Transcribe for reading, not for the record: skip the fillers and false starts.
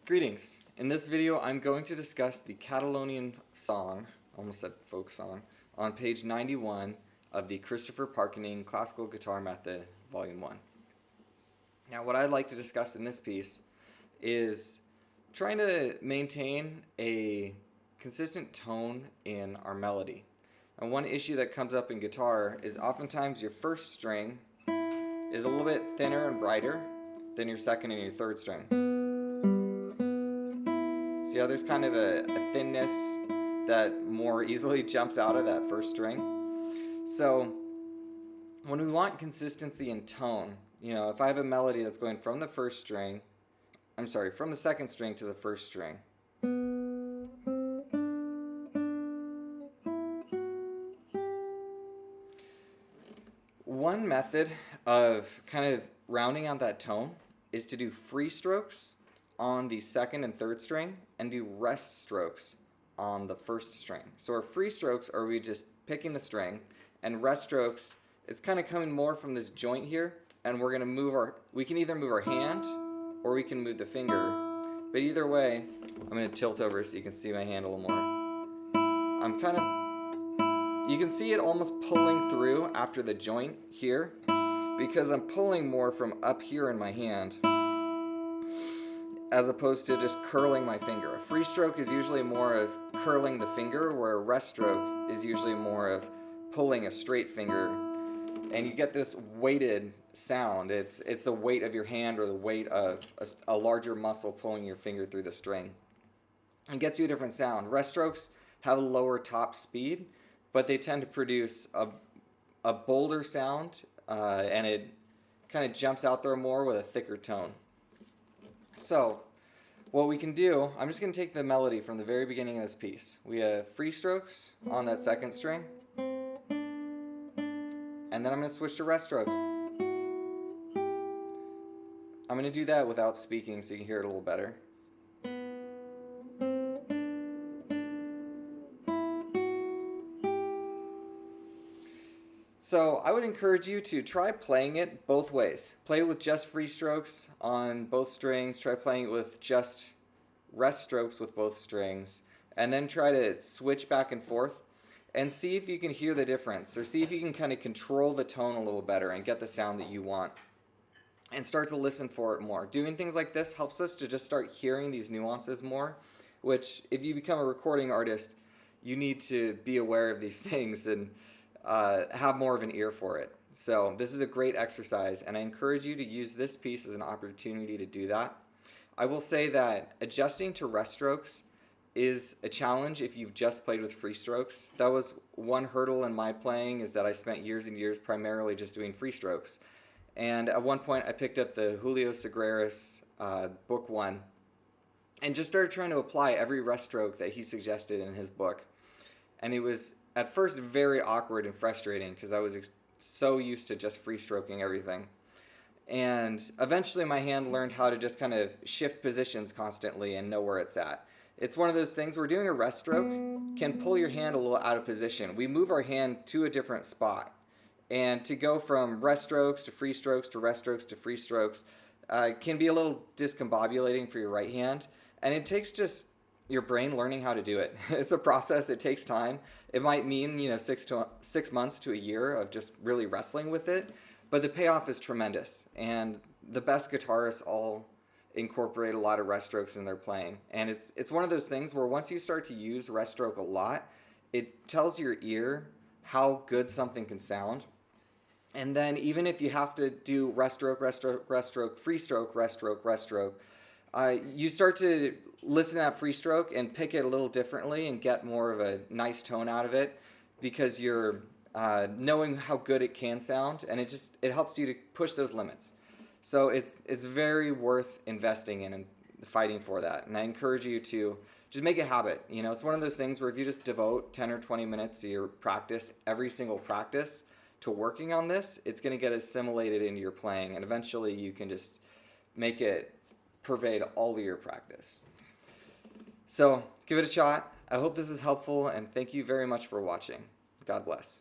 Greetings. In this video I'm going to discuss the Catalonian song, almost said folk song, on page 91 of the Christopher Parkening Classical Guitar Method, Volume 1. Now what I'd like to discuss in this piece is trying to maintain a consistent tone in our melody. And one issue that comes up in guitar is oftentimes your first string is a little bit thinner and brighter than your second and your third string. See how there's kind of a thinness that more easily jumps out of that first string? So when we want consistency in tone, if I have a melody that's going from the from the second string to the first string. One method of kind of rounding out that tone is to do free strokes on the second and third string and do rest strokes on the first string. So our free strokes are we just picking the string, and rest strokes, it's kind of coming more from this joint here, and we're going to we can either move our hand or we can move the finger, but either way, I'm going to tilt over so you can see my hand a little more. You can see it almost pulling through after the joint here, because I'm pulling more from up here in my hand as opposed to just curling my finger. A free stroke is usually more of curling the finger, where a rest stroke is usually more of pulling a straight finger. And you get this weighted sound. It's the weight of your hand or the weight of a larger muscle pulling your finger through the string. It gets you a different sound. Rest strokes have a lower top speed, but they tend to produce a bolder sound, and it kind of jumps out there more with a thicker tone. So what we can do, I'm just going to take the melody from the very beginning of this piece. We have free strokes on that second string, and then I'm going to switch to rest strokes. I'm going to do that without speaking so you can hear it a little better. So I would encourage you to try playing it both ways. Play it with just free strokes on both strings, try playing it with just rest strokes with both strings, and then try to switch back and forth and see if you can hear the difference, or see if you can kind of control the tone a little better and get the sound that you want, and start to listen for it more. Doing things like this helps us to just start hearing these nuances more, which if you become a recording artist, you need to be aware of these things and have more of an ear for it. So this is a great exercise, and I encourage you to use this piece as an opportunity to do that. I will say that adjusting to rest strokes is a challenge if you've just played with free strokes. That was one hurdle in my playing, is that I spent years and years primarily just doing free strokes. And at one point I picked up the Julio Segreras book 1 and just started trying to apply every rest stroke that he suggested in his book. And it was at first very awkward and frustrating because I was so used to just free stroking everything. And eventually my hand learned how to just kind of shift positions constantly and know where it's at. It's one of those things where doing a rest stroke can pull your hand a little out of position. We move our hand to a different spot. And to go from rest strokes to free strokes to rest strokes to free strokes can be a little discombobulating for your right hand. And it takes just your brain learning how to do it. It's a process. It takes time. It might mean 6 months to a year of just really wrestling with it, but the payoff is tremendous. And the best guitarists all incorporate a lot of rest strokes in their playing. And it's one of those things where once you start to use rest stroke a lot, it tells your ear how good something can sound. And then even if you have to do rest stroke, rest stroke, rest stroke, free stroke, rest stroke, rest stroke, you start to listen to that free stroke and pick it a little differently and get more of a nice tone out of it, because you're knowing how good it can sound, and it helps you to push those limits. So it's very worth investing in and fighting for that. And I encourage you to just make it a habit. It's one of those things where if you just devote 10 or 20 minutes of your practice, every single practice, to working on this, it's going to get assimilated into your playing, and eventually you can just make it pervade all of your practice. So give it a shot. I hope this is helpful, and thank you very much for watching. God bless.